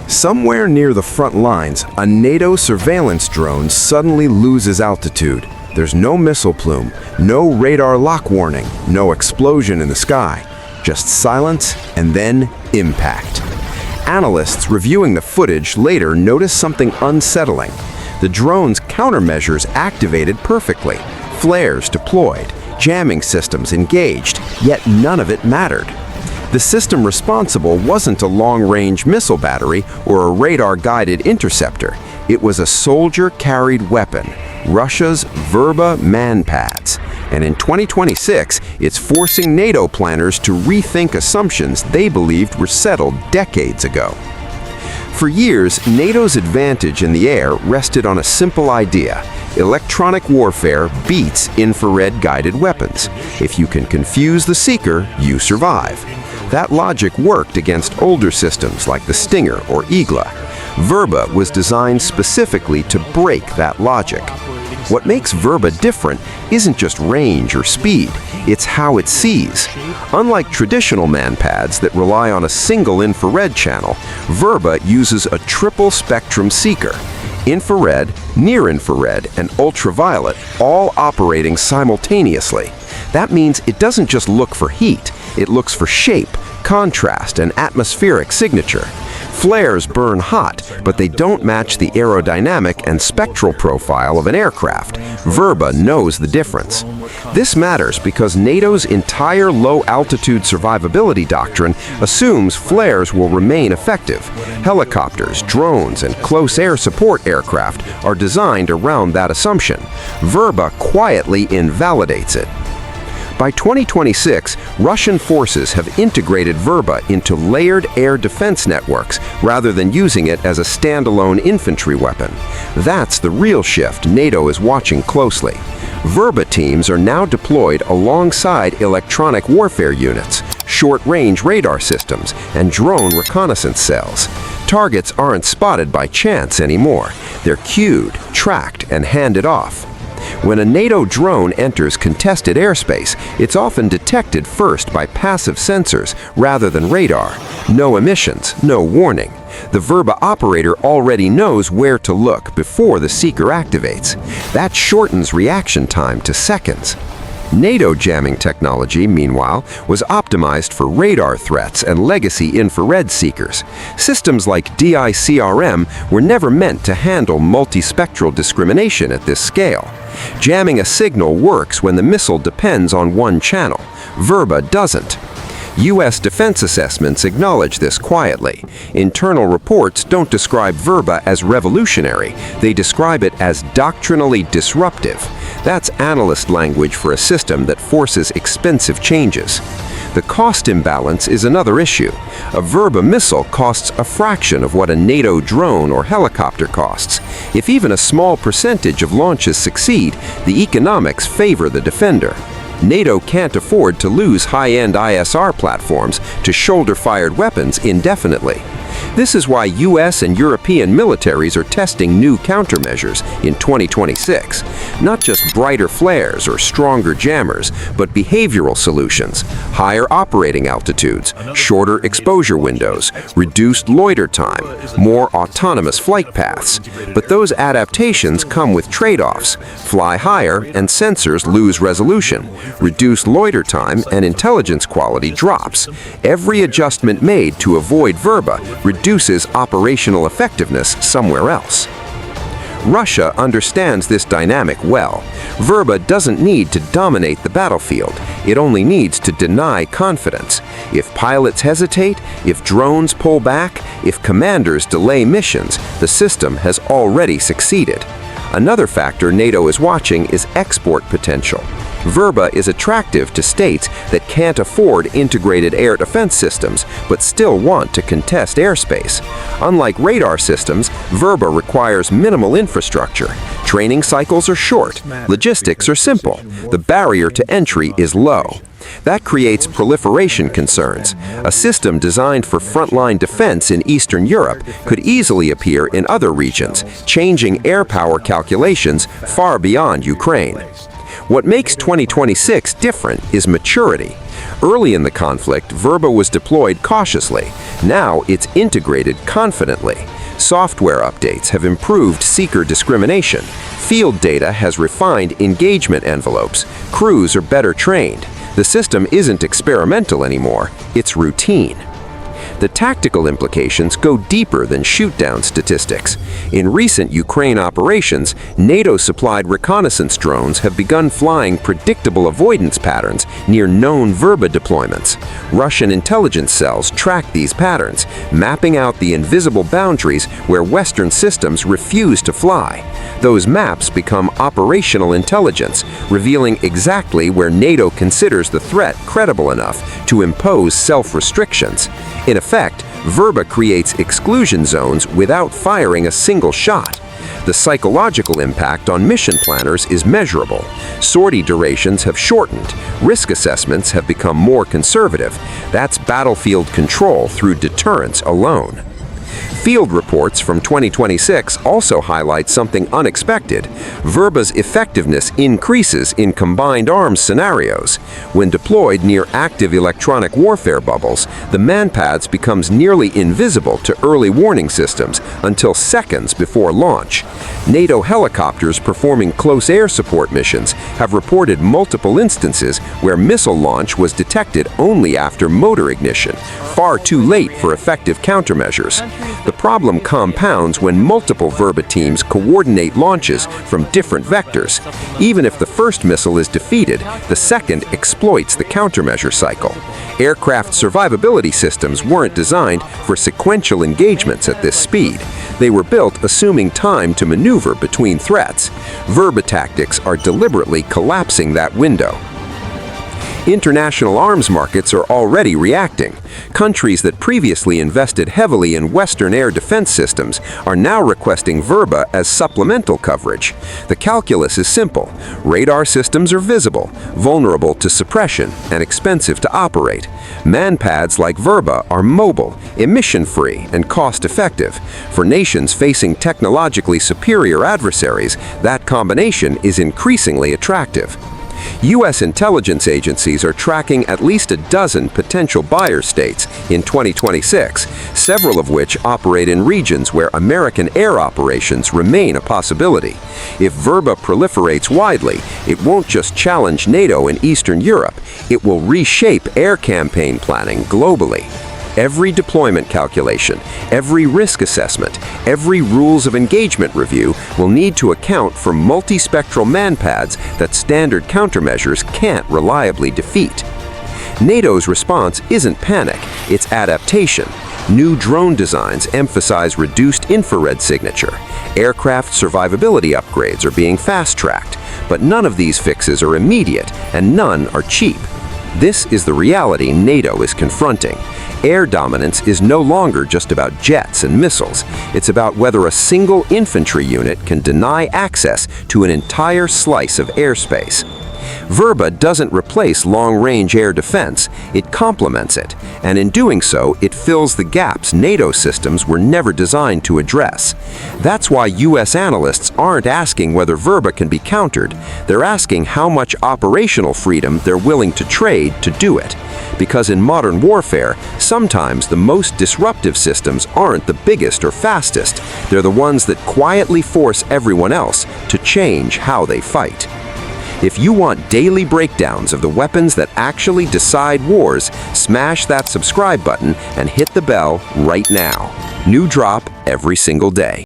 Somewhere near the front lines, a NATO surveillance drone suddenly loses altitude. There's no missile plume, no radar lock warning, no explosion in the sky, just silence and then impact. Analysts reviewing the footage later notice something unsettling. The drone's countermeasures activated perfectly, flares deployed, jamming systems engaged, yet none of it mattered. The system responsible wasn't a long-range missile battery or a radar-guided interceptor. It was a soldier-carried weapon, Russia's Verba MANPADS. And in 2026, it's forcing NATO planners to rethink assumptions they believed were settled decades ago. For years, NATO's advantage in the air rested on a simple idea. Electronic warfare beats infrared-guided weapons. If you can confuse the seeker, you survive. That logic worked against older systems like the Stinger or Igla. Verba was designed specifically to break that logic. What makes Verba different isn't just range or speed, it's how it sees. Unlike traditional MANPADS that rely on a single infrared channel, Verba uses a triple spectrum seeker. Infrared, near-infrared, and ultraviolet all operating simultaneously. That means it doesn't just look for heat, it looks for shape, contrast, and atmospheric signature. Flares burn hot, but they don't match the aerodynamic and spectral profile of an aircraft. Verba knows the difference. This matters because NATO's entire low-altitude survivability doctrine assumes flares will remain effective. Helicopters, drones, and close air support aircraft are designed around that assumption. Verba quietly invalidates it. By 2026, Russian forces have integrated Verba into layered air defense networks rather than using it as a standalone infantry weapon. That's the real shift NATO is watching closely. Verba teams are now deployed alongside electronic warfare units, short-range radar systems, and drone reconnaissance cells. Targets aren't spotted by chance anymore. They're cued, tracked, and handed off. When a NATO drone enters contested airspace, it's often detected first by passive sensors rather than radar. No emissions, no warning. The Verba operator already knows where to look before the seeker activates. That shortens reaction time to seconds. NATO jamming technology, meanwhile, was optimized for radar threats and legacy infrared seekers. Systems like DICRM were never meant to handle multispectral discrimination at this scale. Jamming a signal works when the missile depends on one channel. Verba doesn't. U.S. defense assessments acknowledge this quietly. Internal reports don't describe Verba as revolutionary. They describe it as doctrinally disruptive. That's analyst language for a system that forces expensive changes. The cost imbalance is another issue. A Verba missile costs a fraction of what a NATO drone or helicopter costs. If even a small percentage of launches succeed, the economics favor the defender. NATO can't afford to lose high-end ISR platforms to shoulder-fired weapons indefinitely. This is why U.S. and European militaries are testing new countermeasures in 2026. Not just brighter flares or stronger jammers, but behavioral solutions, higher operating altitudes, shorter exposure windows, reduced loiter time, more autonomous flight paths. But those adaptations come with trade-offs. Fly higher and sensors lose resolution. Reduce loiter time and intelligence quality drops. Every adjustment made to avoid Verba reduces operational effectiveness somewhere else. Russia understands this dynamic well. Verba doesn't need to dominate the battlefield. It only needs to deny confidence. If pilots hesitate, if drones pull back, if commanders delay missions, the system has already succeeded. Another factor NATO is watching is export potential. Verba is attractive to states that can't afford integrated air defense systems but still want to contest airspace. Unlike radar systems, Verba requires minimal infrastructure. Training cycles are short. Logistics are simple. The barrier to entry is low. That creates proliferation concerns. A system designed for frontline defense in Eastern Europe could easily appear in other regions, changing air power calculations far beyond Ukraine. What makes 2026 different is maturity. Early in the conflict, Verba was deployed cautiously. Now it's integrated confidently. Software updates have improved seeker discrimination. Field data has refined engagement envelopes. Crews are better trained. The system isn't experimental anymore, it's routine. The tactical implications go deeper than shoot-down statistics. In recent Ukraine operations, NATO-supplied reconnaissance drones have begun flying predictable avoidance patterns near known Verba deployments. Russian intelligence cells track these patterns, mapping out the invisible boundaries where Western systems refuse to fly. Those maps become operational intelligence, revealing exactly where NATO considers the threat credible enough to impose self-restrictions. In effect, Verba creates exclusion zones without firing a single shot. The psychological impact on mission planners is measurable. Sortie durations have shortened. Risk assessments have become more conservative. That's battlefield control through deterrence alone. Field reports from 2026 also highlight something unexpected. Verba's effectiveness increases in combined arms scenarios. When deployed near active electronic warfare bubbles, the MANPADS becomes nearly invisible to early warning systems until seconds before launch. NATO helicopters performing close air support missions have reported multiple instances where missile launch was detected only after motor ignition, far too late for effective countermeasures. The problem compounds when multiple Verba teams coordinate launches from different vectors. Even if the first missile is defeated, the second exploits the countermeasure cycle. Aircraft survivability systems weren't designed for sequential engagements at this speed. They were built assuming time to maneuver between threats. Verba tactics are deliberately collapsing that window. International arms markets are already reacting. Countries that previously invested heavily in Western air defense systems are now requesting Verba as supplemental coverage. The calculus is simple. Radar systems are visible, vulnerable to suppression, and expensive to operate. MANPADS like Verba are mobile, emission-free, and cost-effective. For nations facing technologically superior adversaries, that combination is increasingly attractive. U.S. intelligence agencies are tracking at least a dozen potential buyer states in 2026, several of which operate in regions where American air operations remain a possibility. If Verba proliferates widely, it won't just challenge NATO in Eastern Europe, it will reshape air campaign planning globally. Every deployment calculation, every risk assessment, every rules of engagement review will need to account for multispectral MANPADS that standard countermeasures can't reliably defeat. NATO's response isn't panic, it's adaptation. New drone designs emphasize reduced infrared signature. Aircraft survivability upgrades are being fast-tracked, but none of these fixes are immediate and none are cheap. This is the reality NATO is confronting. Air dominance is no longer just about jets and missiles. It's about whether a single infantry unit can deny access to an entire slice of airspace. Verba doesn't replace long-range air defense, it complements it, and in doing so, it fills the gaps NATO systems were never designed to address. That's why U.S. analysts aren't asking whether Verba can be countered, they're asking how much operational freedom they're willing to trade to do it. Because in modern warfare, sometimes the most disruptive systems aren't the biggest or fastest, they're the ones that quietly force everyone else to change how they fight. If you want daily breakdowns of the weapons that actually decide wars, smash that subscribe button and hit the bell right now. New drop every single day.